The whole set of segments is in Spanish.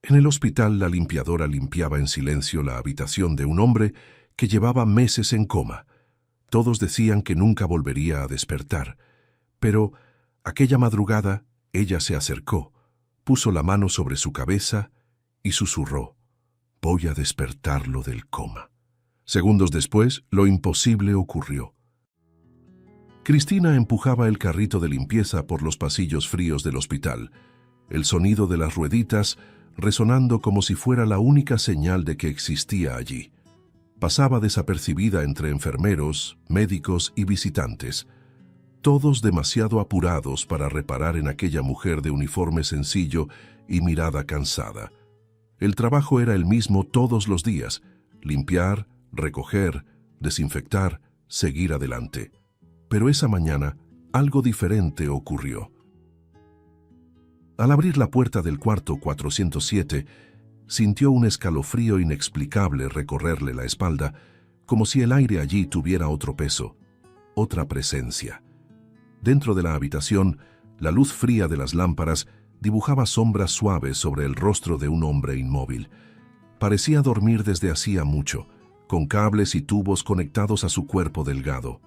En el hospital, la limpiadora limpiaba en silencio la habitación de un hombre que llevaba meses en coma. Todos decían que nunca volvería a despertar, pero aquella madrugada ella se acercó, puso la mano sobre su cabeza y susurró: «Voy a despertarlo del coma». Segundos después, lo imposible ocurrió. Cristina empujaba el carrito de limpieza por los pasillos fríos del hospital, el sonido de las rueditas resonando como si fuera la única señal de que existía allí. Pasaba desapercibida entre enfermeros, médicos y visitantes, todos demasiado apurados para reparar en aquella mujer de uniforme sencillo y mirada cansada. El trabajo era el mismo todos los días: limpiar, recoger, desinfectar, seguir adelante. Pero esa mañana algo diferente ocurrió. Al abrir la puerta del cuarto 407, sintió un escalofrío inexplicable recorrerle la espalda, como si el aire allí tuviera otro peso, otra presencia. Dentro de la habitación, la luz fría de las lámparas dibujaba sombras suaves sobre el rostro de un hombre inmóvil. Parecía dormir desde hacía mucho, con cables y tubos conectados a su cuerpo delgado.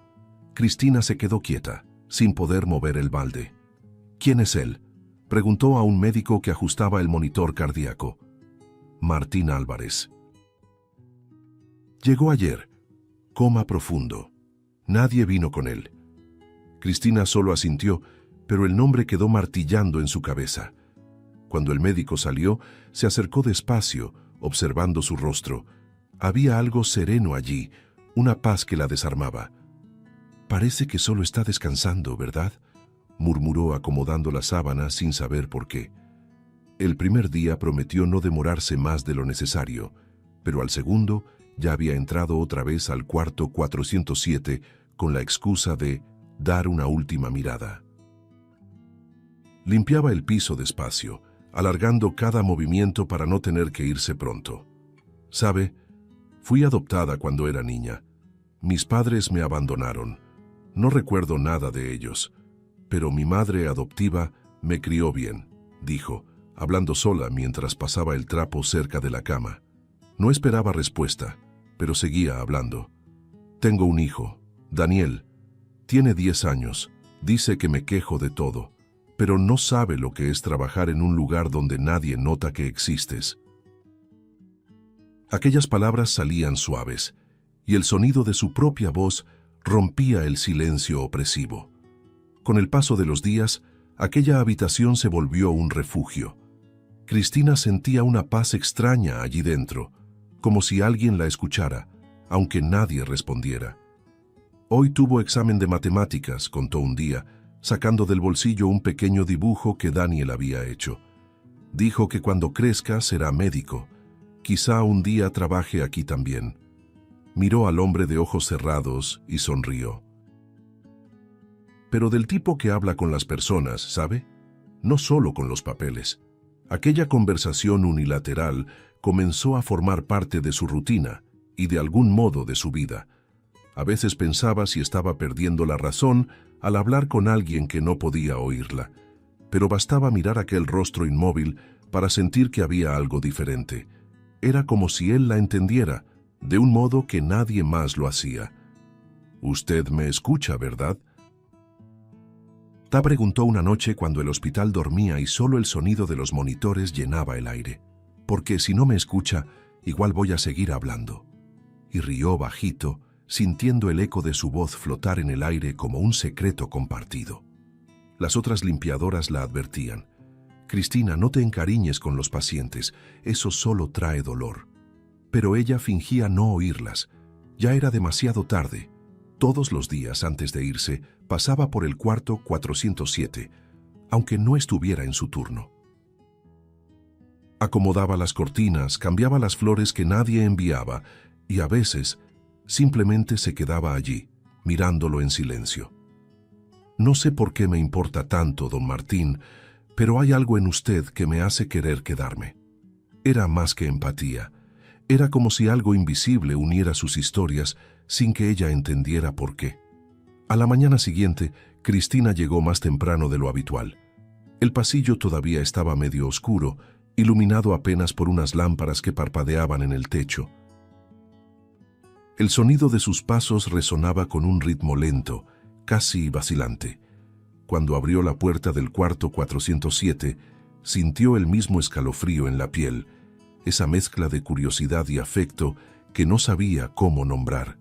Cristina se quedó quieta, sin poder mover el balde. «¿Quién es él?», preguntó a un médico que ajustaba el monitor cardíaco. «Martín Álvarez. Llegó ayer. Coma profundo. Nadie vino con él». Cristina solo asintió, pero el nombre quedó martillando en su cabeza. Cuando el médico salió, se acercó despacio, observando su rostro. Había algo sereno allí, una paz que la desarmaba. «Parece que solo está descansando, ¿verdad?», murmuró acomodando la sábana sin saber por qué. El primer día prometió no demorarse más de lo necesario, pero al segundo ya había entrado otra vez al cuarto 407 con la excusa de dar una última mirada. Limpiaba el piso despacio, alargando cada movimiento para no tener que irse pronto. «¿Sabe? Fui adoptada cuando era niña. Mis padres me abandonaron. No recuerdo nada de ellos, pero mi madre adoptiva me crió bien», dijo, hablando sola mientras pasaba el trapo cerca de la cama. No esperaba respuesta, pero seguía hablando. «Tengo un hijo, Daniel. Tiene 10 años. Dice que me quejo de todo, pero no sabe lo que es trabajar en un lugar donde nadie nota que existes». Aquellas palabras salían suaves, y el sonido de su propia voz rompía el silencio opresivo. Con el paso de los días, aquella habitación se volvió un refugio. Cristina sentía una paz extraña allí dentro, como si alguien la escuchara, aunque nadie respondiera. «Hoy tuvo examen de matemáticas», contó un día, sacando del bolsillo un pequeño dibujo que Daniel había hecho. «Dijo que cuando crezca será médico. Quizá un día trabaje aquí también». Miró al hombre de ojos cerrados y sonrió. Pero del tipo que habla con las personas, ¿sabe? No solo con los papeles. Aquella conversación unilateral comenzó a formar parte de su rutina y de algún modo de su vida. A veces pensaba si estaba perdiendo la razón al hablar con alguien que no podía oírla, pero bastaba mirar aquel rostro inmóvil para sentir que había algo diferente. Era como si él la entendiera, de un modo que nadie más lo hacía. «Usted me escucha, ¿verdad?», Ta preguntó una noche cuando el hospital dormía y solo el sonido de los monitores llenaba el aire. «Porque si no me escucha, igual voy a seguir hablando». Y rió bajito, sintiendo el eco de su voz flotar en el aire como un secreto compartido. Las otras limpiadoras la advertían: «Cristina, no te encariñes con los pacientes, eso solo trae dolor». Pero ella fingía no oírlas. Ya era demasiado tarde. Todos los días antes de irse, pasaba por el cuarto 407, aunque no estuviera en su turno. Acomodaba las cortinas, cambiaba las flores que nadie enviaba y a veces simplemente se quedaba allí, mirándolo en silencio. «No sé por qué me importa tanto, don Martín, pero hay algo en usted que me hace querer quedarme». Era más que empatía. Era como si algo invisible uniera sus historias sin que ella entendiera por qué. A la mañana siguiente, Cristina llegó más temprano de lo habitual. El pasillo todavía estaba medio oscuro iluminado apenas por unas lámparas que parpadeaban en el techo. El sonido de sus pasos resonaba con un ritmo lento, casi vacilante. Cuando abrió la puerta del cuarto 407, sintió el mismo escalofrío en la piel, esa mezcla de curiosidad y afecto que no sabía cómo nombrar.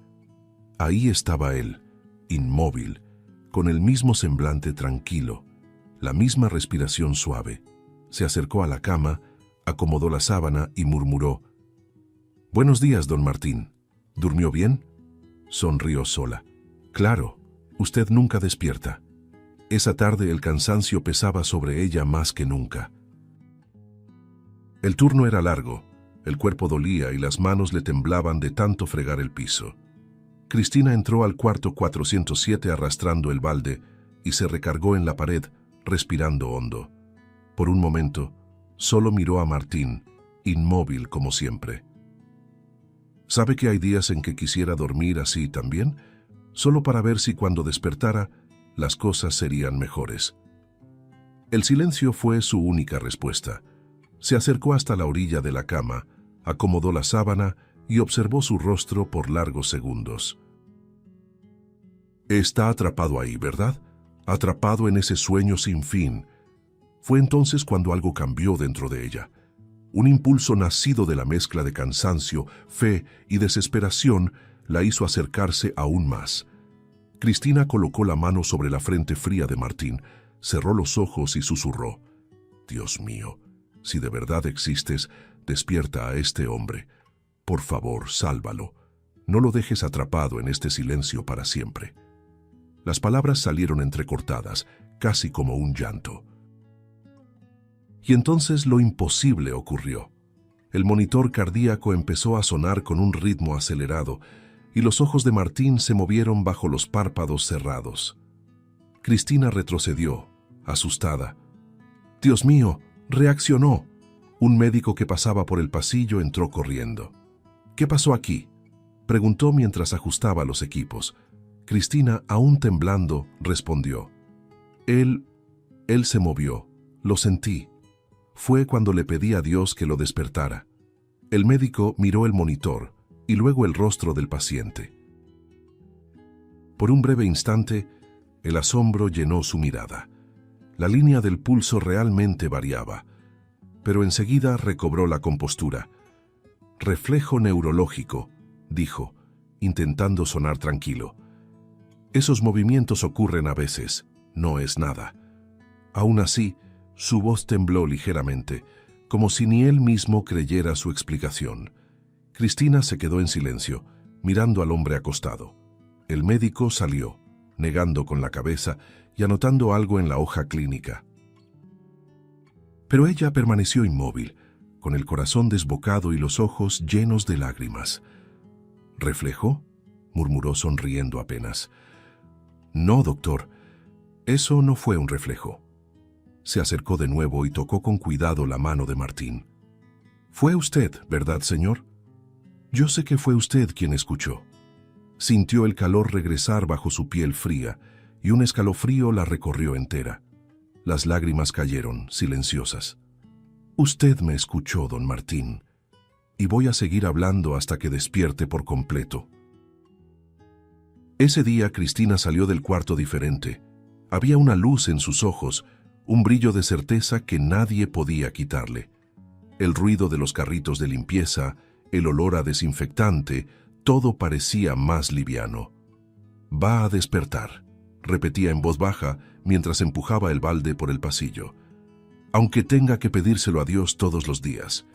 Ahí estaba él, inmóvil, con el mismo semblante tranquilo, la misma respiración suave. Se acercó a la cama, acomodó la sábana y murmuró: «Buenos días, don Martín. ¿Durmió bien?». Sonrió sola. «Claro, usted nunca despierta». Esa tarde el cansancio pesaba sobre ella más que nunca. El turno era largo, el cuerpo dolía y las manos le temblaban de tanto fregar el piso. Cristina entró al cuarto 407 arrastrando el balde y se recargó en la pared, respirando hondo. Por un momento, solo miró a Martín, inmóvil como siempre. ¿Sabe que hay días en que quisiera dormir así también? Solo para ver si cuando despertara, las cosas serían mejores. El silencio fue su única respuesta. Se acercó hasta la orilla de la cama, acomodó la sábana y observó su rostro por largos segundos. Está atrapado ahí, ¿verdad? Atrapado en ese sueño sin fin. Fue entonces cuando algo cambió dentro de ella. Un impulso nacido de la mezcla de cansancio, fe y desesperación la hizo acercarse aún más. Cristina colocó la mano sobre la frente fría de Martín, cerró los ojos y susurró: «Dios mío, si de verdad existes, despierta a este hombre. Por favor, sálvalo. No lo dejes atrapado en este silencio para siempre». Las palabras salieron entrecortadas, casi como un llanto. Y entonces lo imposible ocurrió. El monitor cardíaco empezó a sonar con un ritmo acelerado, y los ojos de Martín se movieron bajo los párpados cerrados. Cristina retrocedió, asustada. «Dios mío, reaccionó». Un médico que pasaba por el pasillo entró corriendo. «¿Qué pasó aquí?», preguntó mientras ajustaba los equipos. Cristina, aún temblando, respondió: Él se movió. Lo sentí. Fue cuando le pedí a Dios que lo despertara». El médico miró el monitor y luego el rostro del paciente. Por un breve instante, el asombro llenó su mirada. La línea del pulso realmente variaba, pero enseguida recobró la compostura. «Reflejo neurológico», dijo, intentando sonar tranquilo. «Esos movimientos ocurren a veces, no es nada». Aún así, su voz tembló ligeramente, como si ni él mismo creyera su explicación. Cristina se quedó en silencio, mirando al hombre acostado. El médico salió, negando con la cabeza y anotando algo en la hoja clínica. Pero ella permaneció inmóvil, con el corazón desbocado y los ojos llenos de lágrimas. «¿Reflejo?», murmuró sonriendo apenas. «No, doctor, eso no fue un reflejo». Se acercó de nuevo y tocó con cuidado la mano de Martín. «Fue usted, ¿verdad, señor? Yo sé que fue usted quien escuchó». Sintió el calor regresar bajo su piel fría y un escalofrío la recorrió entera. Las lágrimas cayeron, silenciosas. «Usted me escuchó, don Martín, y voy a seguir hablando hasta que despierte por completo». Ese día Cristina salió del cuarto diferente. Había una luz en sus ojos, un brillo de certeza que nadie podía quitarle. El ruido de los carritos de limpieza, el olor a desinfectante, todo parecía más liviano. «Va a despertar», repetía en voz baja mientras empujaba el balde por el pasillo. «Aunque tenga que pedírselo a Dios todos los días».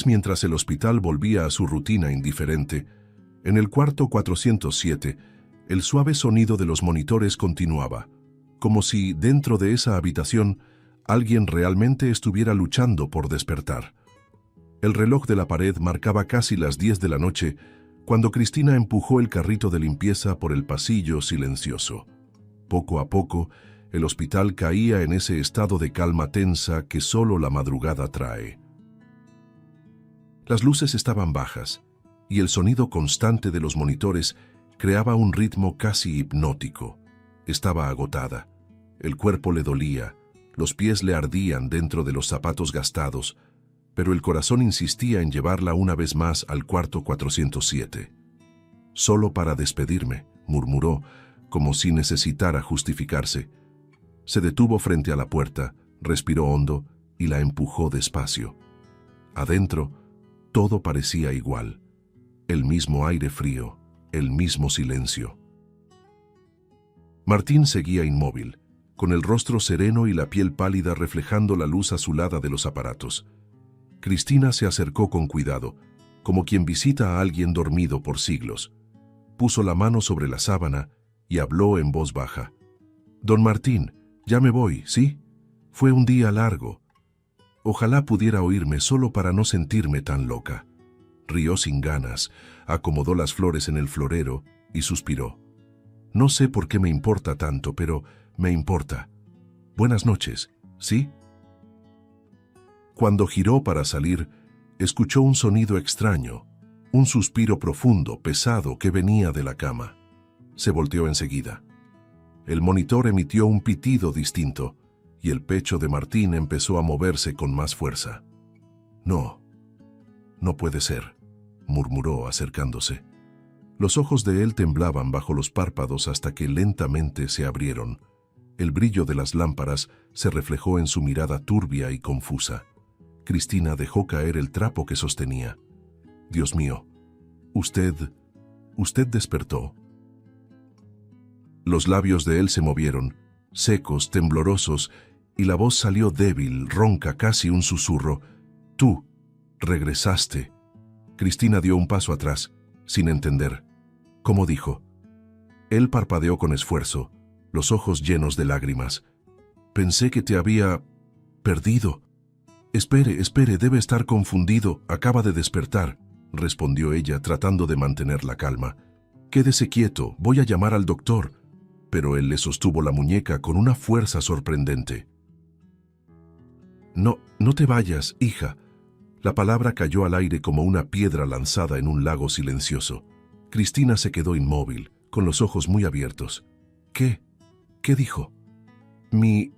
Mientras el hospital volvía a su rutina indiferente, en el cuarto 407, el suave sonido de los monitores continuaba, como si dentro de esa habitación alguien realmente estuviera luchando por despertar. El reloj de la pared marcaba casi las 10 de la noche cuando Cristina empujó el carrito de limpieza por el pasillo silencioso. Poco a poco, el hospital caía en ese estado de calma tensa que solo la madrugada trae. Las luces estaban bajas, y el sonido constante de los monitores creaba un ritmo casi hipnótico. Estaba agotada. El cuerpo le dolía, Los pies le ardían dentro de los zapatos gastados, pero el corazón insistía en llevarla una vez más al cuarto 407. «Solo para despedirme», murmuró, como si necesitara justificarse. Se detuvo frente a la puerta, respiró hondo y la empujó despacio. Adentro, todo parecía igual. El mismo aire frío, el mismo silencio. Martín seguía inmóvil, con el rostro sereno y la piel pálida reflejando la luz azulada de los aparatos. Cristina se acercó con cuidado, como quien visita a alguien dormido por siglos. Puso la mano sobre la sábana y habló en voz baja. «Don Martín, ya me voy, ¿sí? Fue un día largo. Ojalá pudiera oírme solo para no sentirme tan loca». Rió sin ganas, acomodó las flores en el florero y suspiró. «No sé por qué me importa tanto, pero me importa. Buenas noches, ¿sí?» Cuando giró para salir, escuchó un sonido extraño, un suspiro profundo, pesado, que venía de la cama. Se volteó enseguida. El monitor emitió un pitido distinto y el pecho de Martín empezó a moverse con más fuerza. «No, no puede ser», murmuró acercándose. Los ojos de él temblaban bajo los párpados hasta que lentamente se abrieron. El brillo de las lámparas se reflejó en su mirada turbia y confusa. Cristina dejó caer el trapo que sostenía. «Dios mío, usted despertó». Los labios de él se movieron, secos, temblorosos, y la voz salió débil, ronca, casi un susurro. «Tú regresaste». Cristina dio un paso atrás, sin entender. «¿Cómo dijo?» Él parpadeó con esfuerzo, los ojos llenos de lágrimas. «Pensé que te había perdido». Espere, debe estar confundido, acaba de despertar», respondió ella, tratando de mantener la calma. «Quédese quieto, voy a llamar al doctor». Pero él le sostuvo la muñeca con una fuerza sorprendente. «No te vayas, hija». La palabra cayó al aire como una piedra lanzada en un lago silencioso. Cristina se quedó inmóvil, con los ojos muy abiertos. «¿Qué? ¿Qué dijo?» «Mi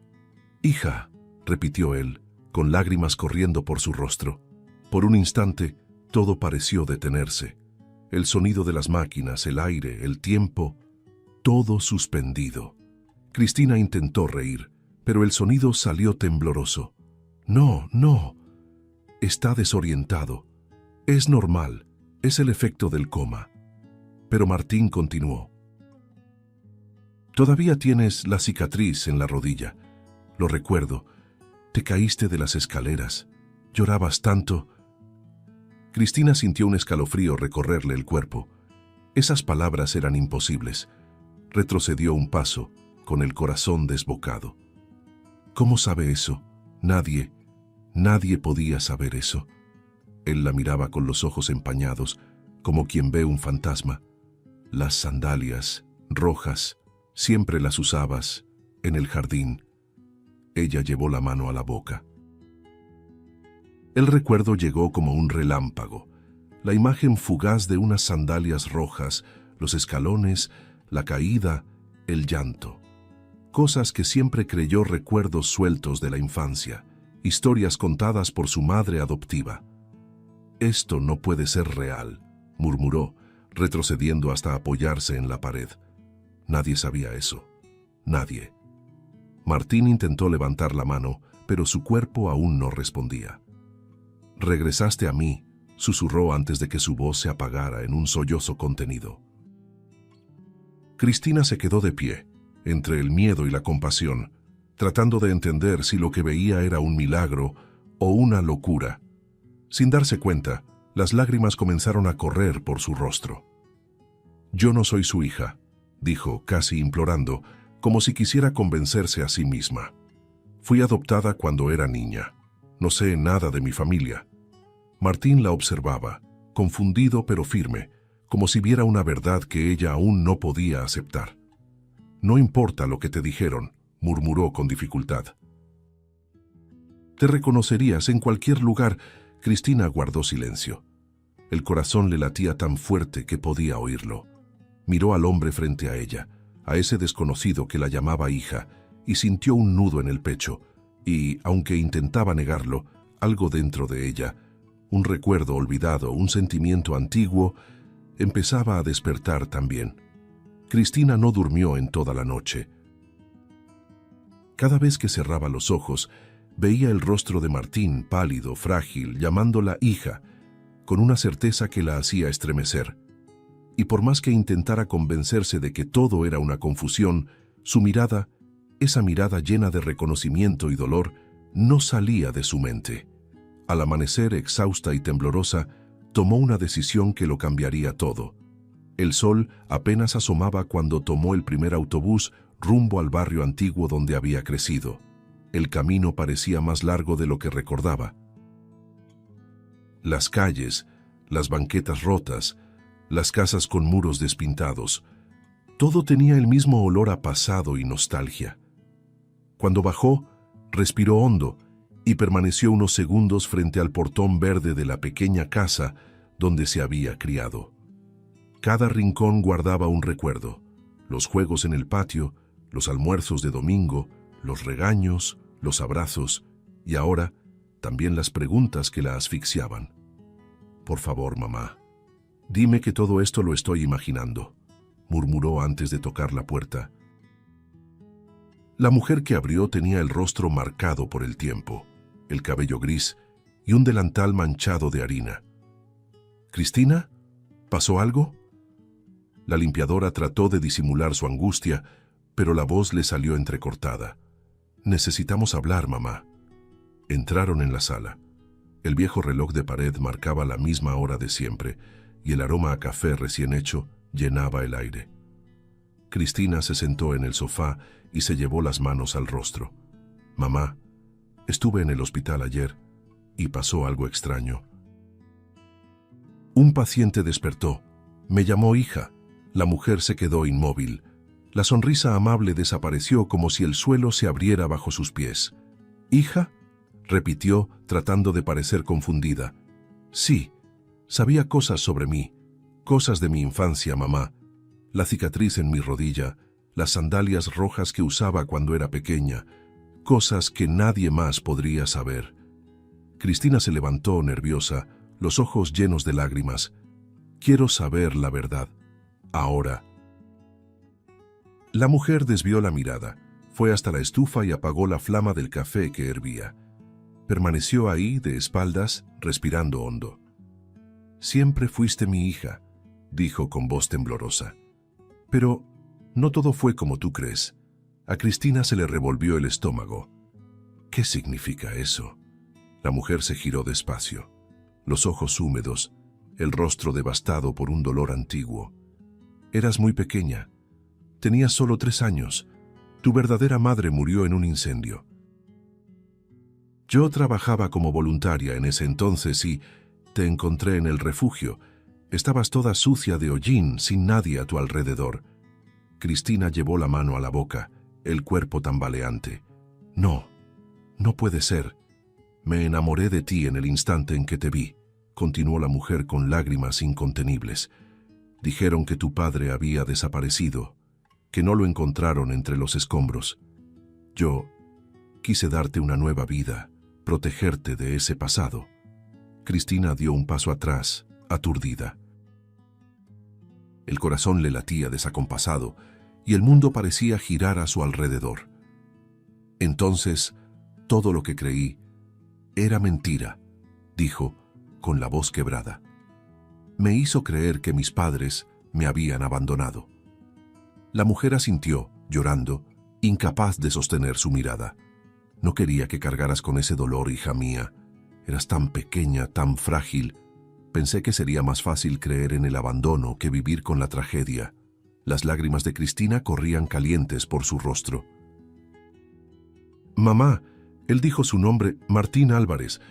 hija», repitió él, con lágrimas corriendo por su rostro. Por un instante, todo pareció detenerse. El sonido de las máquinas, el aire, el tiempo, todo suspendido. Cristina intentó reír, pero el sonido salió tembloroso. «No. Está desorientado. Es normal, es el efecto del coma». Pero Martín continuó. «Todavía tienes la cicatriz en la rodilla. Lo recuerdo. Te caíste de las escaleras. Llorabas tanto». Cristina sintió un escalofrío recorrerle el cuerpo. Esas palabras eran imposibles. Retrocedió un paso, con el corazón desbocado. «¿Cómo sabe eso? Nadie podía saber eso». Él la miraba con los ojos empañados, como quien ve un fantasma. «Las sandalias, rojas, siempre las usabas, en el jardín». Ella llevó la mano a la boca. El recuerdo llegó como un relámpago. La imagen fugaz de unas sandalias rojas, los escalones, la caída, el llanto. Cosas que siempre creyó recuerdos sueltos de la infancia, historias contadas por su madre adoptiva. «Esto no puede ser real», murmuró, retrocediendo hasta apoyarse en la pared. Nadie sabía eso. Nadie. Martín intentó levantar la mano, pero su cuerpo aún no respondía. «Regresaste a mí», susurró antes de que su voz se apagara en un sollozo contenido. Cristina se quedó de pie, entre el miedo y la compasión, tratando de entender si lo que veía era un milagro o una locura. Sin darse cuenta, las lágrimas comenzaron a correr por su rostro. «Yo no soy su hija», dijo, casi implorando, como si quisiera convencerse a sí misma. «Fui adoptada cuando era niña. No sé nada de mi familia». Martín la observaba, confundido pero firme, como si viera una verdad que ella aún no podía aceptar. «No importa lo que te dijeron», murmuró con dificultad. «Te reconocerías en cualquier lugar». Cristina guardó silencio. El corazón le latía tan fuerte que podía oírlo. Miró al hombre frente a ella, a ese desconocido que la llamaba hija, y sintió un nudo en el pecho, y, aunque intentaba negarlo, algo dentro de ella, un recuerdo olvidado, un sentimiento antiguo, empezaba a despertar también. Cristina no durmió en toda la noche. Cada vez que cerraba los ojos, veía el rostro de Martín, pálido, frágil, llamándola hija, con una certeza que la hacía estremecer. Y por más que intentara convencerse de que todo era una confusión, su mirada, esa mirada llena de reconocimiento y dolor, no salía de su mente. Al amanecer, exhausta y temblorosa, tomó una decisión que lo cambiaría todo. El sol apenas asomaba cuando tomó el primer autobús rumbo al barrio antiguo donde había crecido. El camino parecía más largo de lo que recordaba. Las calles, las banquetas rotas, las casas con muros despintados, todo tenía el mismo olor a pasado y nostalgia. Cuando bajó, respiró hondo y permaneció unos segundos frente al portón verde de la pequeña casa donde se había criado. Cada rincón guardaba un recuerdo: los juegos en el patio, los almuerzos de domingo, los regaños, los abrazos y ahora también las preguntas que la asfixiaban. «Por favor, mamá, dime que todo esto lo estoy imaginando», murmuró antes de tocar la puerta. La mujer que abrió tenía el rostro marcado por el tiempo, el cabello gris y un delantal manchado de harina. «¿Cristina? ¿Pasó algo?». La limpiadora trató de disimular su angustia, pero la voz le salió entrecortada. «Necesitamos hablar, mamá». Entraron en la sala. El viejo reloj de pared marcaba la misma hora de siempre, y el aroma a café recién hecho llenaba el aire. Cristina se sentó en el sofá y se llevó las manos al rostro. «Mamá, estuve en el hospital ayer y pasó algo extraño». Un paciente despertó. «Me llamó hija». La mujer se quedó inmóvil. La sonrisa amable desapareció como si el suelo se abriera bajo sus pies. «¿Hija?», repitió, tratando de parecer confundida. «Sí, sabía cosas sobre mí, cosas de mi infancia, mamá. La cicatriz en mi rodilla, las sandalias rojas que usaba cuando era pequeña, cosas que nadie más podría saber». Cristina se levantó nerviosa, los ojos llenos de lágrimas. «Quiero saber la verdad, ahora». La mujer desvió la mirada, fue hasta la estufa y apagó la flama del café que hervía. Permaneció ahí, de espaldas, respirando hondo. «Siempre fuiste mi hija», dijo con voz temblorosa. «Pero no todo fue como tú crees». A Cristina se le revolvió el estómago. «¿Qué significa eso?». La mujer se giró despacio, los ojos húmedos, el rostro devastado por un dolor antiguo. «Eras muy pequeña. Tenías solo 3 años. Tu verdadera madre murió en un incendio. Yo trabajaba como voluntaria en ese entonces y te encontré en el refugio. Estabas toda sucia de hollín, sin nadie a tu alrededor». Cristina llevó la mano a la boca, el cuerpo tambaleante. «No, no puede ser. Me enamoré de ti en el instante en que te vi», continuó la mujer con lágrimas incontenibles. «Dijeron que tu padre había desaparecido, que no lo encontraron entre los escombros. Yo quise darte una nueva vida, protegerte de ese pasado». Cristina dio un paso atrás, aturdida. El corazón le latía desacompasado y el mundo parecía girar a su alrededor. «Entonces, todo lo que creí era mentira», dijo, con la voz quebrada. «Me hizo creer que mis padres me habían abandonado». La mujer asintió, llorando, incapaz de sostener su mirada. «No quería que cargaras con ese dolor, hija mía. Eras tan pequeña, tan frágil. Pensé que sería más fácil creer en el abandono que vivir con la tragedia». Las lágrimas de Cristina corrían calientes por su rostro. «Mamá», él dijo su nombre, «Martín Álvarez.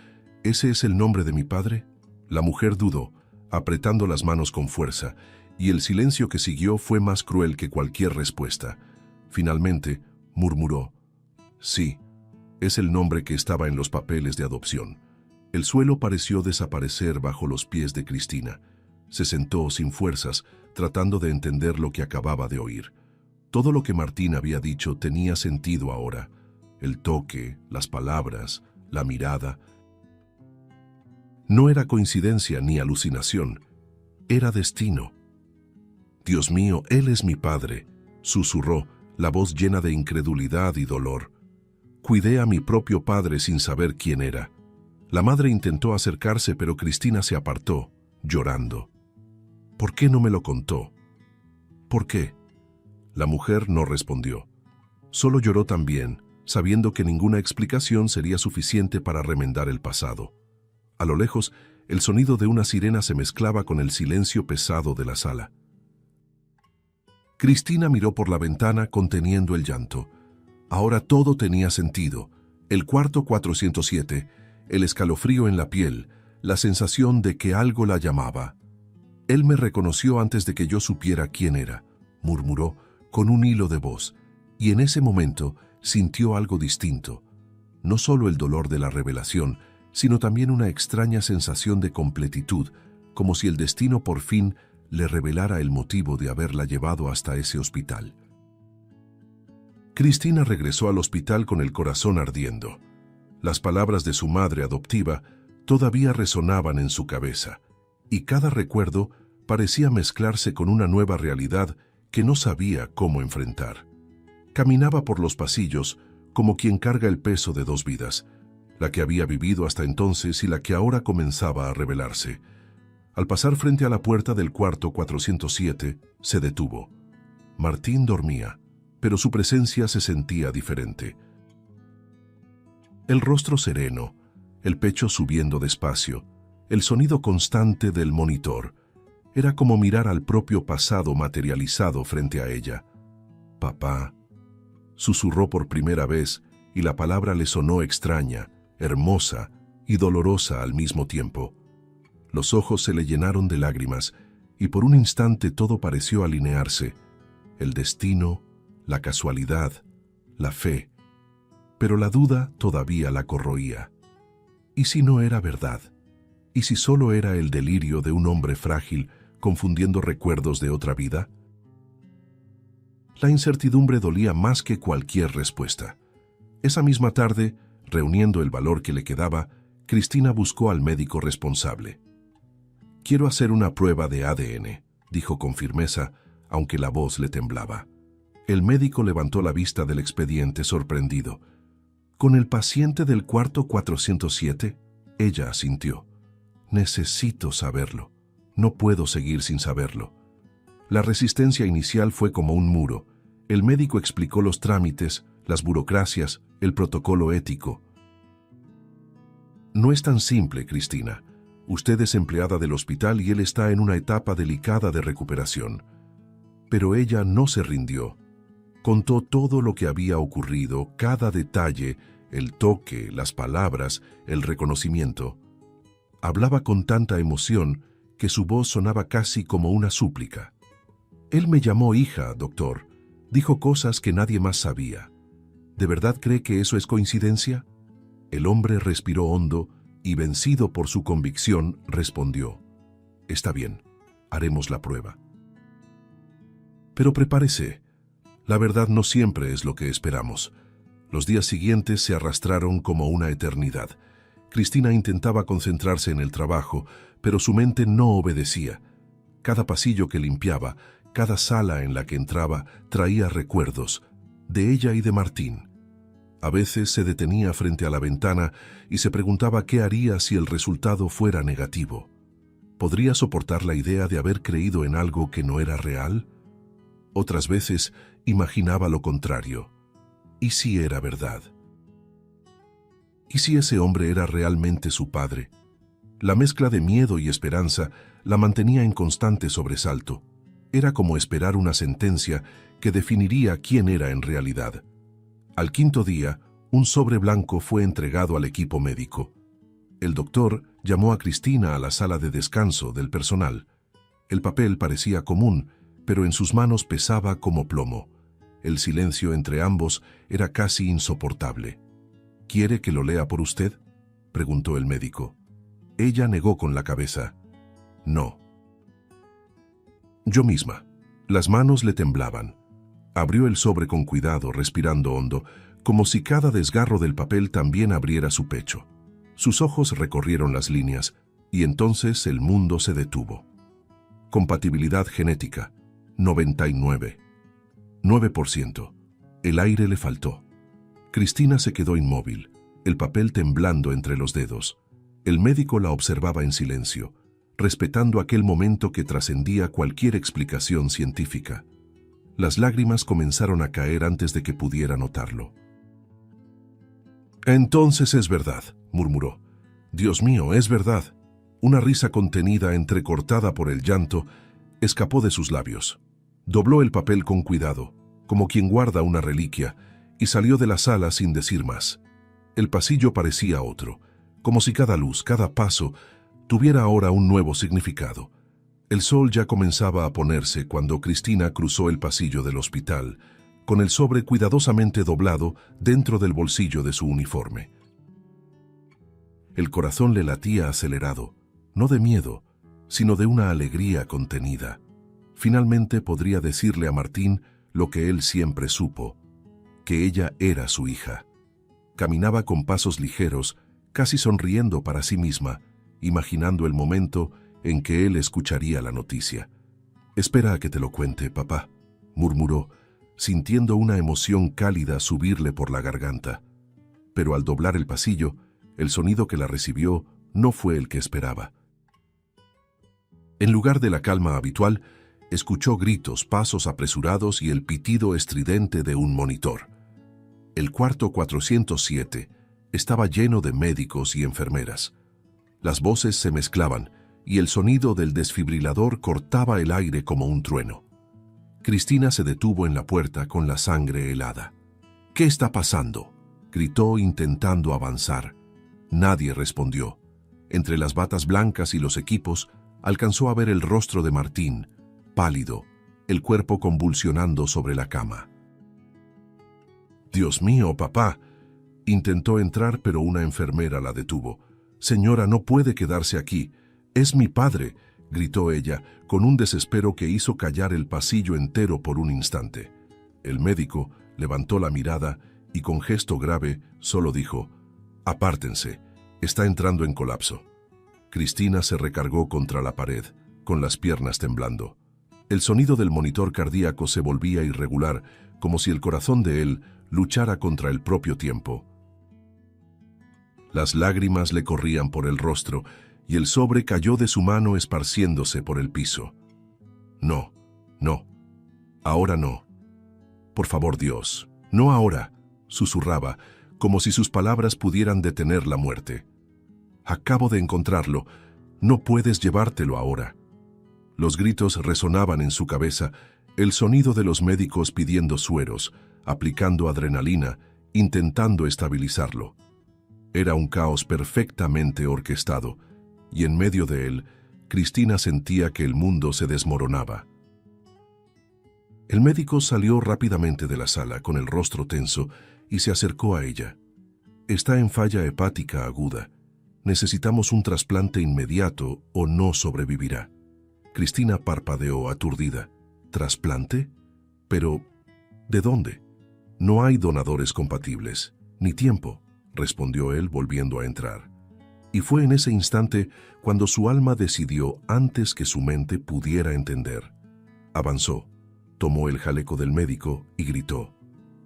¿Ese es el nombre de mi padre?». La mujer dudó, apretando las manos con fuerza, y el silencio que siguió fue más cruel que cualquier respuesta. Finalmente, murmuró: «Sí, es el nombre que estaba en los papeles de adopción». El suelo pareció desaparecer bajo los pies de Cristina. Se sentó sin fuerzas, tratando de entender lo que acababa de oír. Todo lo que Martín había dicho tenía sentido ahora. el toque, las palabras, la mirada. No era coincidencia ni alucinación, era destino. «Dios mío, Él es mi Padre», susurró, la voz llena de incredulidad y dolor. Cuidé a mi propio padre sin saber quién era. La madre intentó acercarse, pero Cristina se apartó, llorando. «¿Por qué no me lo contó? ¿Por qué?». La mujer no respondió. Solo lloró también, sabiendo que ninguna explicación sería suficiente para remendar el pasado. A lo lejos, el sonido de una sirena se mezclaba con el silencio pesado de la sala. Cristina miró por la ventana conteniendo el llanto. Ahora todo tenía sentido. El cuarto 407, el escalofrío en la piel, la sensación de que algo la llamaba. «Él me reconoció antes de que yo supiera quién era», murmuró con un hilo de voz, y en ese momento sintió algo distinto. No solo el dolor de la revelación, sino también una extraña sensación de completitud, como si el destino por fin le revelara el motivo de haberla llevado hasta ese hospital. Cristina regresó al hospital con el corazón ardiendo. Las palabras de su madre adoptiva todavía resonaban en su cabeza, y cada recuerdo parecía mezclarse con una nueva realidad que no sabía cómo enfrentar. Caminaba por los pasillos como quien carga el peso de dos vidas, la que había vivido hasta entonces y la que ahora comenzaba a revelarse. Al pasar frente a la puerta del cuarto 407, se detuvo. Martín dormía, pero su presencia se sentía diferente. El rostro sereno, el pecho subiendo despacio, el sonido constante del monitor. Era como mirar al propio pasado materializado frente a ella. «Papá», susurró por primera vez, y la palabra le sonó extraña, hermosa y dolorosa al mismo tiempo. Los ojos se le llenaron de lágrimas, y por un instante todo pareció alinearse. El destino, la casualidad, la fe. Pero la duda todavía la corroía. ¿Y si no era verdad? ¿Y si solo era el delirio de un hombre frágil confundiendo recuerdos de otra vida? La incertidumbre dolía más que cualquier respuesta. Esa misma tarde, reuniendo el valor que le quedaba, Cristina buscó al médico responsable. «Quiero hacer una prueba de ADN», dijo con firmeza, aunque la voz le temblaba. El médico levantó la vista del expediente sorprendido. «¿Con el paciente del cuarto 407?» Ella asintió. «Necesito saberlo. No puedo seguir sin saberlo». La resistencia inicial fue como un muro. El médico explicó los trámites, las burocracias, el protocolo ético. «No es tan simple, Cristina. Usted es empleada del hospital y él está en una etapa delicada de recuperación». Pero ella no se rindió. Contó todo lo que había ocurrido, cada detalle, el toque, las palabras, el reconocimiento. Hablaba con tanta emoción que su voz sonaba casi como una súplica. «Él me llamó hija, doctor. Dijo cosas que nadie más sabía. ¿De verdad cree que eso es coincidencia?». El hombre respiró hondo y, vencido por su convicción, respondió: «Está bien, haremos la prueba. Pero prepárese. La verdad no siempre es lo que esperamos». Los días siguientes se arrastraron como una eternidad. Cristina intentaba concentrarse en el trabajo, pero su mente no obedecía. Cada pasillo que limpiaba, cada sala en la que entraba, traía recuerdos, de ella y de Martín. A veces se detenía frente a la ventana y se preguntaba qué haría si el resultado fuera negativo. ¿Podría soportar la idea de haber creído en algo que no era real? Otras veces imaginaba lo contrario. ¿Y si era verdad? ¿Y si ese hombre era realmente su padre? La mezcla de miedo y esperanza la mantenía en constante sobresalto. Era como esperar una sentencia que definiría quién era en realidad. Al quinto día, un sobre blanco fue entregado al equipo médico. El doctor llamó a Cristina a la sala de descanso del personal. El papel parecía común, pero en sus manos pesaba como plomo. El silencio entre ambos era casi insoportable. «¿Quiere que lo lea por usted?», preguntó el médico. Ella negó con la cabeza. «No». «Yo misma». Las manos le temblaban. Abrió el sobre con cuidado, respirando hondo, como si cada desgarro del papel también abriera su pecho. Sus ojos recorrieron las líneas, y entonces el mundo se detuvo. Compatibilidad genética, 99. 9%. El aire le faltó. Cristina se quedó inmóvil, el papel temblando entre los dedos. El médico la observaba en silencio, respetando aquel momento que trascendía cualquier explicación científica. Las lágrimas comenzaron a caer antes de que pudiera notarlo. «Entonces es verdad», murmuró. «Dios mío, es verdad». Una risa contenida, entrecortada por el llanto, escapó de sus labios. Dobló el papel con cuidado, como quien guarda una reliquia, y salió de la sala sin decir más. El pasillo parecía otro, como si cada luz, cada paso, tuviera ahora un nuevo significado. El sol ya comenzaba a ponerse cuando Cristina cruzó el pasillo del hospital, con el sobre cuidadosamente doblado dentro del bolsillo de su uniforme. El corazón le latía acelerado, no de miedo, sino de una alegría contenida. Finalmente podría decirle a Martín lo que él siempre supo, que ella era su hija. Caminaba con pasos ligeros, casi sonriendo para sí misma, imaginando el momento en que él escucharía la noticia. «Espera a que te lo cuente, papá», murmuró, sintiendo una emoción cálida subirle por la garganta. Pero al doblar el pasillo, el sonido que la recibió no fue el que esperaba. En lugar de la calma habitual, escuchó gritos, pasos apresurados y el pitido estridente de un monitor. El cuarto 407 estaba lleno de médicos y enfermeras. Las voces se mezclaban y el sonido del desfibrilador cortaba el aire como un trueno. Cristina se detuvo en la puerta con la sangre helada. «¿Qué está pasando?», gritó intentando avanzar. Nadie respondió. Entre las batas blancas y los equipos, alcanzó a ver el rostro de Martín, pálido, el cuerpo convulsionando sobre la cama. «Dios mío, papá», intentó entrar, pero una enfermera la detuvo. «Señora, no puede quedarse aquí. Es mi padre», gritó ella, con un desespero que hizo callar el pasillo entero por un instante. El médico levantó la mirada y con gesto grave solo dijo: «Apártense, está entrando en colapso». Cristina se recargó contra la pared, con las piernas temblando. El sonido del monitor cardíaco se volvía irregular, como si el corazón de él luchara contra el propio tiempo. Las lágrimas le corrían por el rostro y el sobre cayó de su mano esparciéndose por el piso. «No, no, ahora no. Por favor, Dios, no ahora», susurraba, como si sus palabras pudieran detener la muerte. «Acabo de encontrarlo. No puedes llevártelo ahora». Los gritos resonaban en su cabeza, el sonido de los médicos pidiendo sueros, aplicando adrenalina, intentando estabilizarlo. Era un caos perfectamente orquestado, y en medio de él, Cristina sentía que el mundo se desmoronaba. El médico salió rápidamente de la sala con el rostro tenso y se acercó a ella. «Está en falla hepática aguda. Necesitamos un trasplante inmediato o no sobrevivirá». Cristina parpadeó aturdida. «¿Trasplante? Pero, ¿de dónde? No hay donadores compatibles, ni tiempo», respondió él volviendo a entrar. Y fue en ese instante cuando su alma decidió antes que su mente pudiera entender. Avanzó, tomó el jaleco del médico y gritó: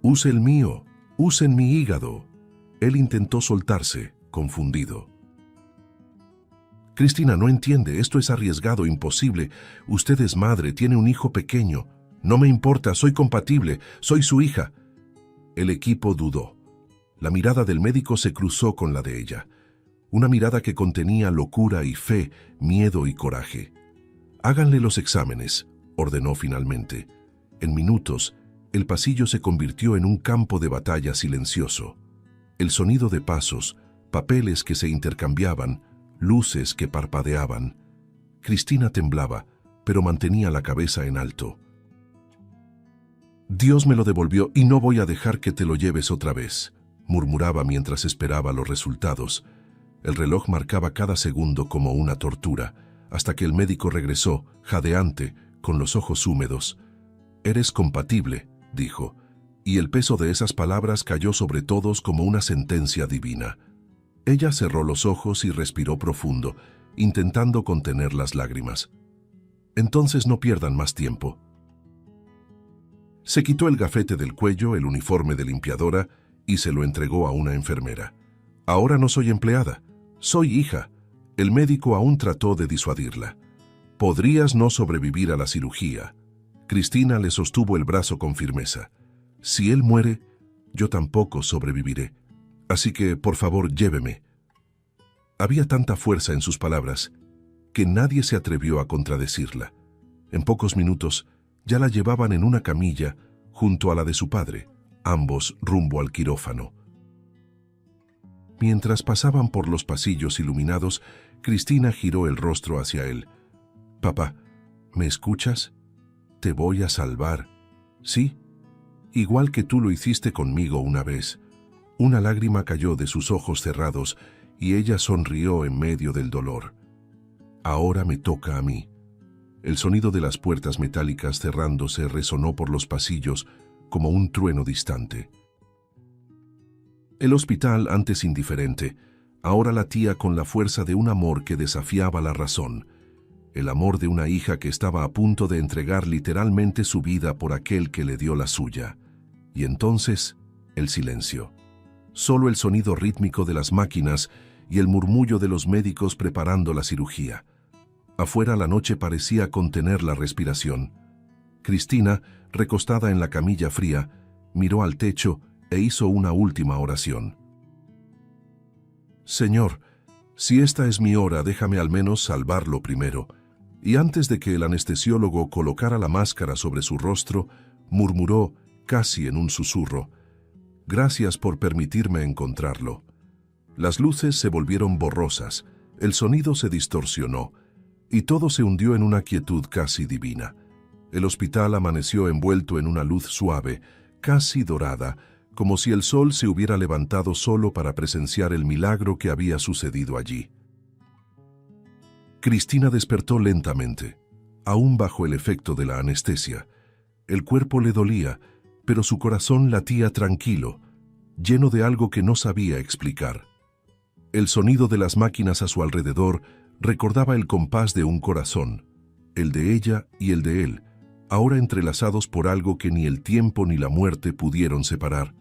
«¡Use el mío! ¡Usen mi hígado!». Él intentó soltarse, confundido. «Cristina, no entiende, esto es arriesgado, imposible. Usted es madre, tiene un hijo pequeño. No me importa, soy compatible, soy su hija». El equipo dudó. La mirada del médico se cruzó con la de ella. Una mirada que contenía locura y fe, miedo y coraje. «Háganle los exámenes», ordenó finalmente. En minutos, el pasillo se convirtió en un campo de batalla silencioso. El sonido de pasos, papeles que se intercambiaban, luces que parpadeaban. Cristina temblaba, pero mantenía la cabeza en alto. «Dios me lo devolvió y no voy a dejar que te lo lleves otra vez», murmuraba mientras esperaba los resultados. El reloj marcaba cada segundo como una tortura, hasta que el médico regresó, jadeante, con los ojos húmedos. «Eres compatible», dijo, y el peso de esas palabras cayó sobre todos como una sentencia divina. Ella cerró los ojos y respiró profundo, intentando contener las lágrimas. Entonces no pierdan más tiempo. Se quitó el gafete del cuello, el uniforme de limpiadora, y se lo entregó a una enfermera. Ahora no soy empleada, soy hija. El médico aún trató de disuadirla. Podrías no sobrevivir a la cirugía. Cristina le sostuvo el brazo con firmeza. Si él muere, yo tampoco sobreviviré. Así que, por favor, lléveme. Había tanta fuerza en sus palabras que nadie se atrevió a contradecirla. En pocos minutos ya la llevaban en una camilla junto a la de su padre, ambos rumbo al quirófano. Mientras pasaban por los pasillos iluminados, Cristina giró el rostro hacia él. «Papá, ¿me escuchas? Te voy a salvar. ¿Sí? Igual que tú lo hiciste conmigo una vez». Una lágrima cayó de sus ojos cerrados y ella sonrió en medio del dolor. «Ahora me toca a mí». El sonido de las puertas metálicas cerrándose resonó por los pasillos como un trueno distante. El hospital, antes indiferente, ahora latía con la fuerza de un amor que desafiaba la razón. El amor de una hija que estaba a punto de entregar literalmente su vida por aquel que le dio la suya. Y entonces, el silencio. Solo el sonido rítmico de las máquinas y el murmullo de los médicos preparando la cirugía. Afuera la noche parecía contener la respiración. Cristina, recostada en la camilla fría, miró al techo e hizo una última oración. «Señor, si esta es mi hora, déjame al menos salvarlo primero». Y antes de que el anestesiólogo colocara la máscara sobre su rostro, murmuró, casi en un susurro, «Gracias por permitirme encontrarlo». Las luces se volvieron borrosas, el sonido se distorsionó, y todo se hundió en una quietud casi divina. El hospital amaneció envuelto en una luz suave, casi dorada, como si el sol se hubiera levantado solo para presenciar el milagro que había sucedido allí. Cristina despertó lentamente, aún bajo el efecto de la anestesia. El cuerpo le dolía, pero su corazón latía tranquilo, lleno de algo que no sabía explicar. El sonido de las máquinas a su alrededor recordaba el compás de un corazón, el de ella y el de él, ahora entrelazados por algo que ni el tiempo ni la muerte pudieron separar.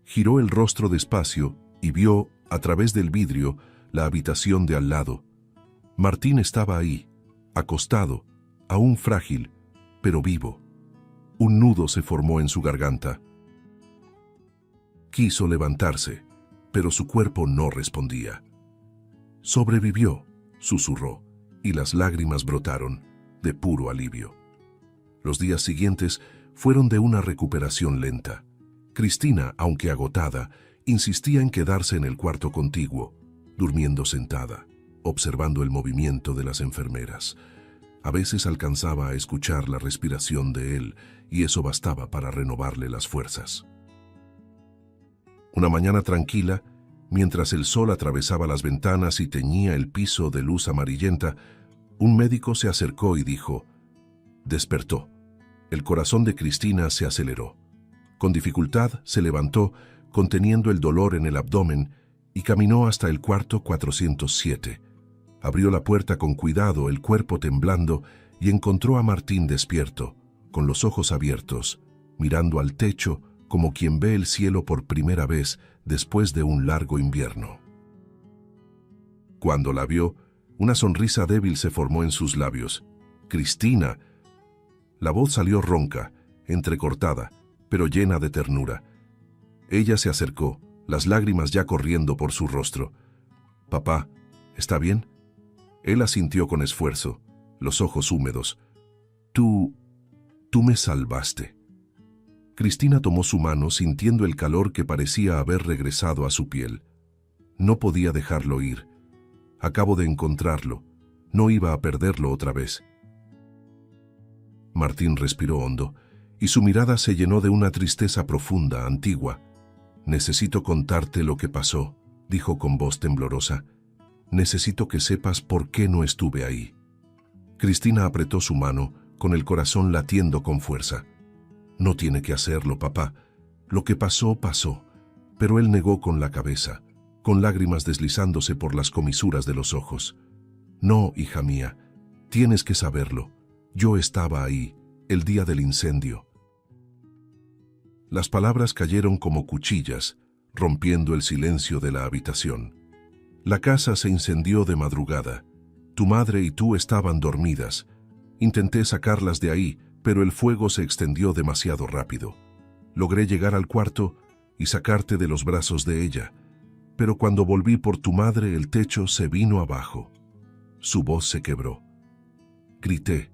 Giró el rostro despacio y vio, a través del vidrio, la habitación de al lado. Martín estaba ahí, acostado, aún frágil, pero vivo. Un nudo se formó en su garganta. Quiso levantarse, pero su cuerpo no respondía. «Sobrevivió», susurró, y las lágrimas brotaron, de puro alivio. Los días siguientes fueron de una recuperación lenta. Cristina, aunque agotada, insistía en quedarse en el cuarto contiguo, durmiendo sentada, observando el movimiento de las enfermeras. A veces alcanzaba a escuchar la respiración de él, y eso bastaba para renovarle las fuerzas. Una mañana tranquila, mientras el sol atravesaba las ventanas y teñía el piso de luz amarillenta, un médico se acercó y dijo: «Despertó». El corazón de Cristina se aceleró. Con dificultad se levantó, conteniendo el dolor en el abdomen, y caminó hasta el cuarto 407. Abrió la puerta con cuidado, el cuerpo temblando, y encontró a Martín despierto, con los ojos abiertos, mirando al techo como quien ve el cielo por primera vez después de un largo invierno. Cuando la vio, una sonrisa débil se formó en sus labios. «Cristina». La voz salió ronca, entrecortada, pero llena de ternura. Ella se acercó, las lágrimas ya corriendo por su rostro. «Papá, ¿está bien?». Él asintió con esfuerzo, los ojos húmedos. Tú me salvaste». Cristina tomó su mano sintiendo el calor que parecía haber regresado a su piel. No podía dejarlo ir. Acabo de encontrarlo. No iba a perderlo otra vez. Martín respiró hondo, y su mirada se llenó de una tristeza profunda, antigua. «Necesito contarte lo que pasó», dijo con voz temblorosa. «Necesito que sepas por qué no estuve ahí». Cristina apretó su mano, con el corazón latiendo con fuerza. «No tiene que hacerlo, papá. Lo que pasó, pasó, pero él negó con la cabeza, con lágrimas deslizándose por las comisuras de los ojos. No, hija mía, tienes que saberlo. Yo estaba ahí, el día del incendio. Las palabras cayeron como cuchillas, rompiendo el silencio de la habitación. La casa se incendió de madrugada. Tu madre y tú estaban dormidas. Intenté sacarlas de ahí, pero el fuego se extendió demasiado rápido. Logré llegar al cuarto y sacarte de los brazos de ella, pero cuando volví por tu madre el techo se vino abajo. Su voz se quebró. Grité.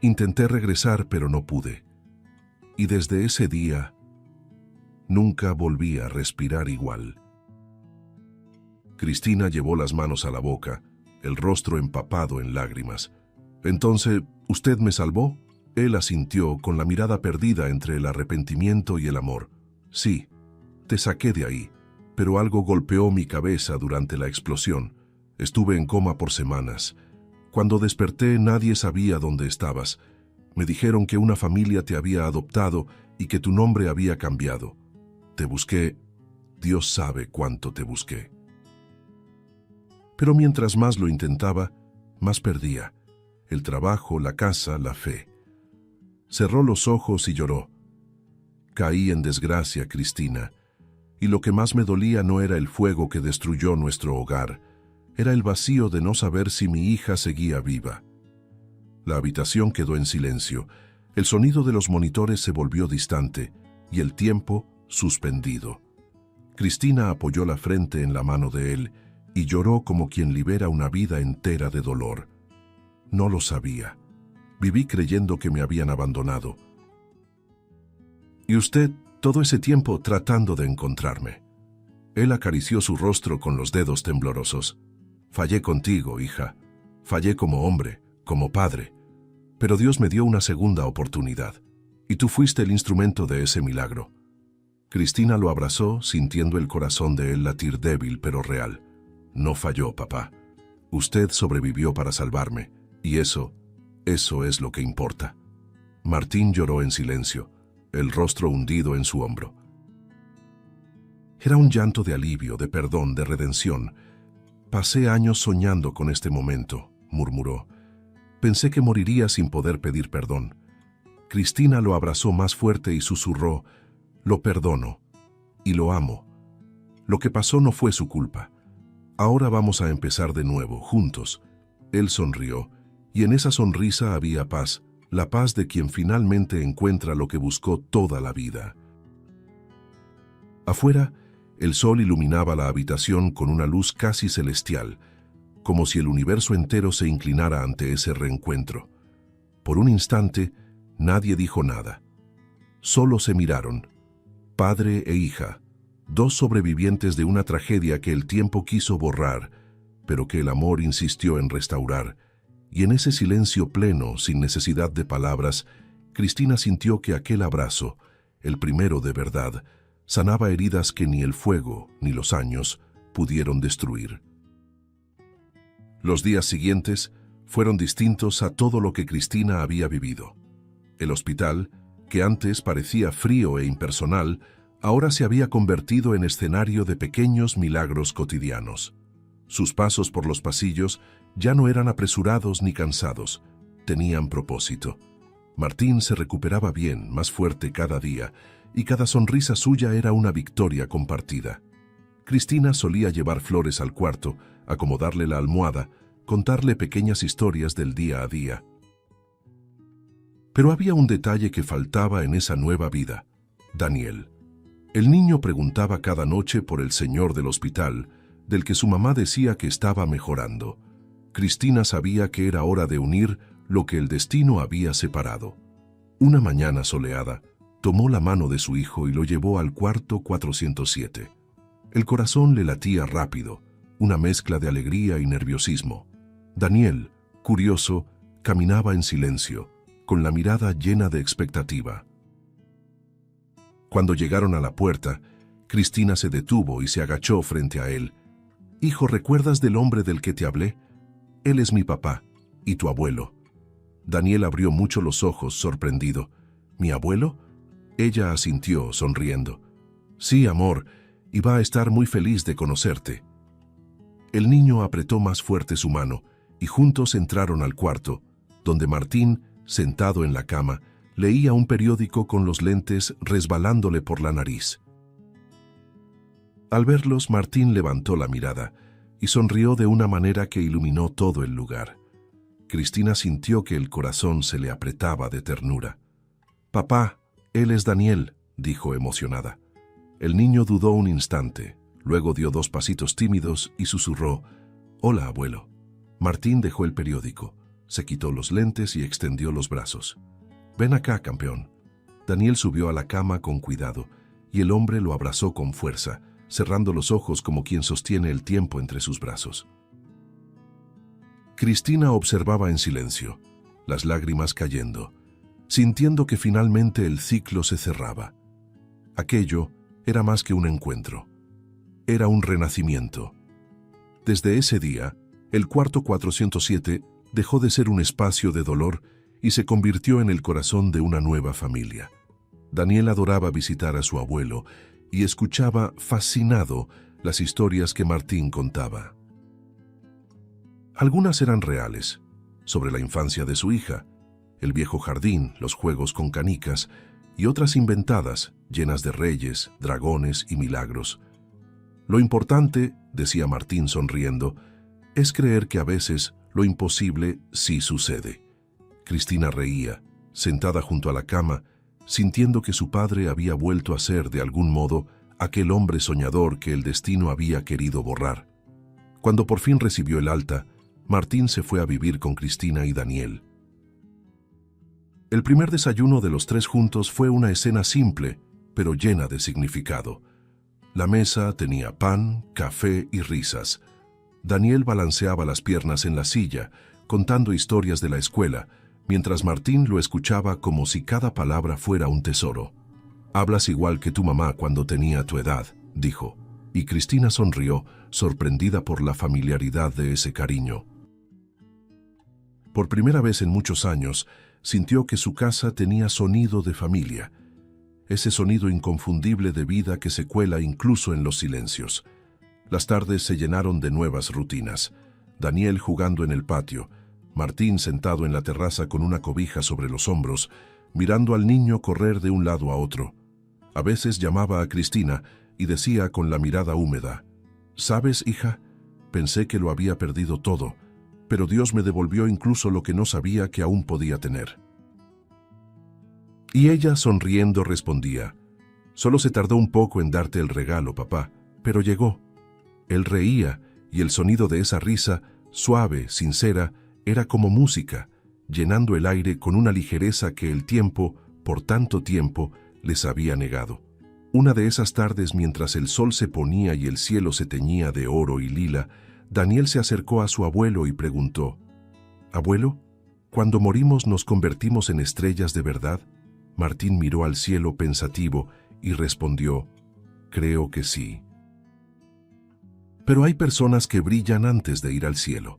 Intenté regresar, pero no pude. Y desde ese día, nunca volví a respirar igual. Cristina llevó las manos a la boca, el rostro empapado en lágrimas. Entonces, ¿usted me salvó? Él asintió con la mirada perdida entre el arrepentimiento y el amor. Sí, te saqué de ahí, pero algo golpeó mi cabeza durante la explosión. Estuve en coma por semanas. Cuando desperté nadie sabía dónde estabas. Me dijeron que una familia te había adoptado y que tu nombre había cambiado. Te busqué. Dios sabe cuánto te busqué. Pero mientras más lo intentaba, más perdía. El trabajo, la casa, la fe. Cerró los ojos y lloró. Caí en desgracia, Cristina, y lo que más me dolía no era el fuego que destruyó nuestro hogar, era el vacío de no saber si mi hija seguía viva. La habitación quedó en silencio, el sonido de los monitores se volvió distante y el tiempo suspendido. Cristina apoyó la frente en la mano de él y lloró como quien libera una vida entera de dolor. No lo sabía. Viví creyendo que me habían abandonado. Y usted, todo ese tiempo tratando de encontrarme. Él acarició su rostro con los dedos temblorosos. Fallé contigo, hija. Fallé como hombre, como padre. Pero Dios me dio una segunda oportunidad. Y tú fuiste el instrumento de ese milagro. Cristina lo abrazó, sintiendo el corazón de él latir débil pero real. No falló, papá. Usted sobrevivió para salvarme. Y eso es lo que importa. Martín lloró en silencio, el rostro hundido en su hombro. Era un llanto de alivio, de perdón, de redención. Pasé años soñando con este momento, murmuró. Pensé que moriría sin poder pedir perdón. Cristina lo abrazó más fuerte y susurró, lo perdono y lo amo. Lo que pasó no fue su culpa. Ahora vamos a empezar de nuevo, juntos. Él sonrió, y en esa sonrisa había paz, la paz de quien finalmente encuentra lo que buscó toda la vida. Afuera, el sol iluminaba la habitación con una luz casi celestial, como si el universo entero se inclinara ante ese reencuentro. Por un instante, nadie dijo nada. Solo se miraron, padre e hija, dos sobrevivientes de una tragedia que el tiempo quiso borrar, pero que el amor insistió en restaurar. Y en ese silencio pleno, sin necesidad de palabras, Cristina sintió que aquel abrazo, el primero de verdad, sanaba heridas que ni el fuego ni los años pudieron destruir. Los días siguientes fueron distintos a todo lo que Cristina había vivido. El hospital, que antes parecía frío e impersonal, ahora se había convertido en escenario de pequeños milagros cotidianos. Sus pasos por los pasillos ya no eran apresurados ni cansados, tenían propósito. Martín se recuperaba bien, más fuerte cada día, y cada sonrisa suya era una victoria compartida. Cristina solía llevar flores al cuarto, acomodarle la almohada, contarle pequeñas historias del día a día. Pero había un detalle que faltaba en esa nueva vida: Daniel. El niño preguntaba cada noche por el señor del hospital, del que su mamá decía que estaba mejorando. Cristina sabía que era hora de unir lo que el destino había separado. Una mañana soleada, tomó la mano de su hijo y lo llevó al cuarto 407. El corazón le latía rápido, una mezcla de alegría y nerviosismo. Daniel, curioso, caminaba en silencio, con la mirada llena de expectativa. Cuando llegaron a la puerta, Cristina se detuvo y se agachó frente a él. «Hijo, ¿recuerdas del hombre del que te hablé? Él es mi papá, y tu abuelo». Daniel abrió mucho los ojos, sorprendido. «¿Mi abuelo? Ella asintió, sonriendo. Sí, amor, y va a estar muy feliz de conocerte. El niño apretó más fuerte su mano y juntos entraron al cuarto, donde Martín, sentado en la cama, leía un periódico con los lentes resbalándole por la nariz. Al verlos, Martín levantó la mirada y sonrió de una manera que iluminó todo el lugar. Cristina sintió que el corazón se le apretaba de ternura. «Papá, él es Daniel», dijo emocionada. El niño dudó un instante, luego dio 2 pasitos tímidos y susurró: «Hola, abuelo». Martín dejó el periódico, se quitó los lentes y extendió los brazos. «Ven acá, campeón». Daniel subió a la cama con cuidado y el hombre lo abrazó con fuerza, cerrando los ojos como quien sostiene el tiempo entre sus brazos. Cristina observaba en silencio, las lágrimas cayendo, sintiendo que finalmente el ciclo se cerraba. Aquello era más que un encuentro. Era un renacimiento. Desde ese día, el cuarto 407 dejó de ser un espacio de dolor y se convirtió en el corazón de una nueva familia. Daniel adoraba visitar a su abuelo y escuchaba fascinado las historias que Martín contaba. Algunas eran reales, sobre la infancia de su hija, el viejo jardín, los juegos con canicas, y otras inventadas, llenas de reyes, dragones y milagros. Lo importante, decía Martín sonriendo, es creer que a veces lo imposible sí sucede. Cristina reía, sentada junto a la cama, sintiendo que su padre había vuelto a ser, de algún modo, aquel hombre soñador que el destino había querido borrar. Cuando por fin recibió el alta, Martín se fue a vivir con Cristina y Daniel. El primer desayuno de los 3 juntos fue una escena simple, pero llena de significado. La mesa tenía pan, café y risas. Daniel balanceaba las piernas en la silla, contando historias de la escuela, mientras Martín lo escuchaba como si cada palabra fuera un tesoro. «Hablas igual que tu mamá cuando tenía tu edad», dijo, y Cristina sonrió, sorprendida por la familiaridad de ese cariño. Por primera vez en muchos años, sintió que su casa tenía sonido de familia, ese sonido inconfundible de vida que se cuela incluso en los silencios. Las tardes se llenaron de nuevas rutinas. Daniel jugando en el patio, Martín sentado en la terraza con una cobija sobre los hombros, mirando al niño correr de un lado a otro. A veces llamaba a Cristina y decía con la mirada húmeda: «¿Sabes, hija? Pensé que lo había perdido todo, pero Dios me devolvió incluso lo que no sabía que aún podía tener». Y ella, sonriendo, respondía: «Solo se tardó un poco en darte el regalo, papá, pero llegó». Él reía, y el sonido de esa risa, suave, sincera, era como música, llenando el aire con una ligereza que el tiempo, por tanto tiempo, les había negado. Una de esas tardes, mientras el sol se ponía y el cielo se teñía de oro y lila, Daniel se acercó a su abuelo y preguntó: «Abuelo, ¿cuando morimos nos convertimos en estrellas de verdad?». Martín miró al cielo pensativo y respondió: «Creo que sí». Pero hay personas que brillan antes de ir al cielo.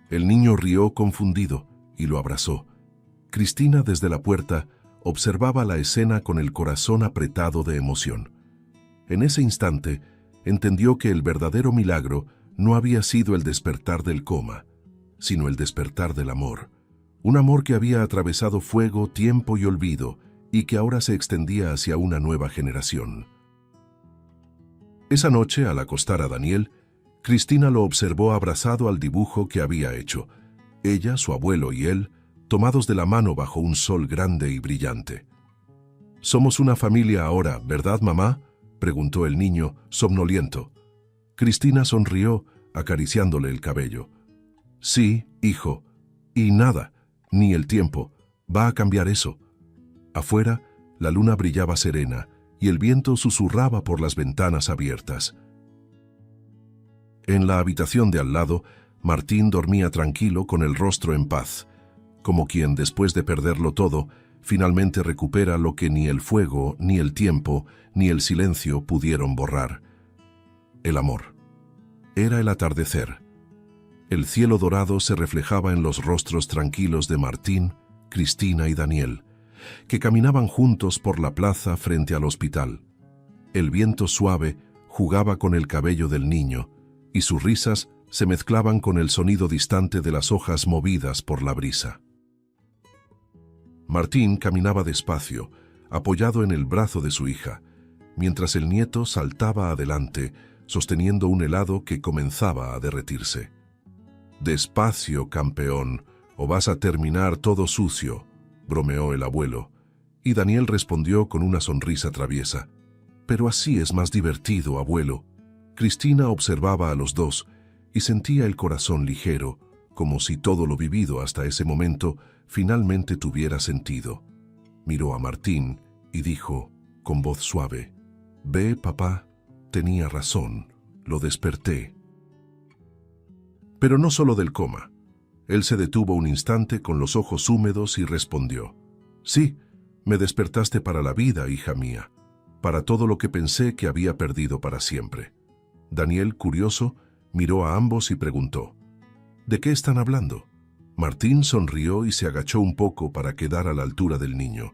El niño rió confundido y lo abrazó. Cristina, desde la puerta, observaba la escena con el corazón apretado de emoción. En ese instante, entendió que el verdadero milagro no había sido el despertar del coma, sino el despertar del amor. Un amor que había atravesado fuego, tiempo y olvido, y que ahora se extendía hacia una nueva generación. Esa noche, al acostar a Daniel, Cristina lo observó abrazado al dibujo que había hecho. Ella, su abuelo y él, tomados de la mano bajo un sol grande y brillante. «Somos una familia ahora, ¿verdad, mamá?», preguntó el niño, somnoliento. Cristina sonrió, acariciándole el cabello. «Sí, hijo, y nada, ni el tiempo, va a cambiar eso». Afuera, la luna brillaba serena y el viento susurraba por las ventanas abiertas. En la habitación de al lado, Martín dormía tranquilo con el rostro en paz, como quien, después de perderlo todo, finalmente recupera lo que ni el fuego, ni el tiempo, ni el silencio pudieron borrar: el amor. Era el atardecer. El cielo dorado se reflejaba en los rostros tranquilos de Martín, Cristina y Daniel, que caminaban juntos por la plaza frente al hospital. El viento suave jugaba con el cabello del niño, y sus risas se mezclaban con el sonido distante de las hojas movidas por la brisa. Martín caminaba despacio, apoyado en el brazo de su hija, mientras el nieto saltaba adelante, sosteniendo un helado que comenzaba a derretirse. «Despacio, campeón, o vas a terminar todo sucio», bromeó el abuelo, y Daniel respondió con una sonrisa traviesa. «Pero así es más divertido, abuelo». Cristina observaba a los dos y sentía el corazón ligero, como si todo lo vivido hasta ese momento finalmente tuviera sentido. Miró a Martín y dijo, con voz suave, «Ve, papá, tenía razón, lo desperté». Pero no solo del coma. Él se detuvo un instante con los ojos húmedos y respondió, «Sí, me despertaste para la vida, hija mía, para todo lo que pensé que había perdido para siempre». Daniel, curioso, miró a ambos y preguntó, «¿De qué están hablando?». Martín sonrió y se agachó un poco para quedar a la altura del niño.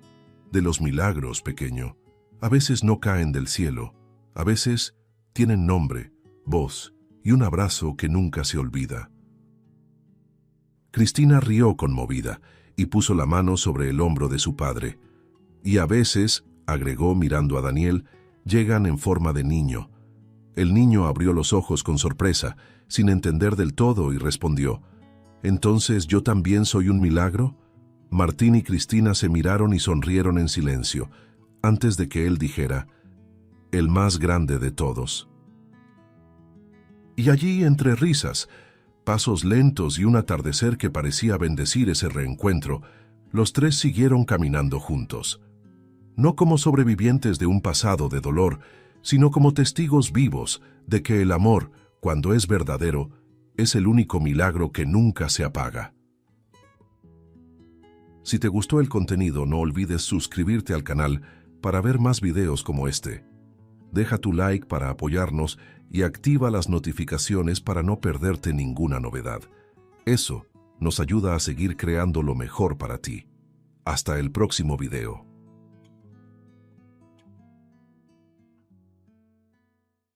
«De los milagros, pequeño. A veces no caen del cielo, a veces tienen nombre, voz y un abrazo que nunca se olvida». Cristina rió conmovida y puso la mano sobre el hombro de su padre. «Y a veces», agregó mirando a Daniel, «llegan en forma de niño». El niño abrió los ojos con sorpresa, sin entender del todo, y respondió, «¿Entonces yo también soy un milagro?». Martín y Cristina se miraron y sonrieron en silencio, antes de que él dijera, «El más grande de todos». Y allí, entre risas, pasos lentos y un atardecer que parecía bendecir ese reencuentro, los tres siguieron caminando juntos. No como sobrevivientes de un pasado de dolor, sino como testigos vivos de que el amor, cuando es verdadero, es el único milagro que nunca se apaga. Si te gustó el contenido, no olvides suscribirte al canal para ver más videos como este. Deja tu like para apoyarnos y activa las notificaciones para no perderte ninguna novedad. Eso nos ayuda a seguir creando lo mejor para ti. Hasta el próximo video.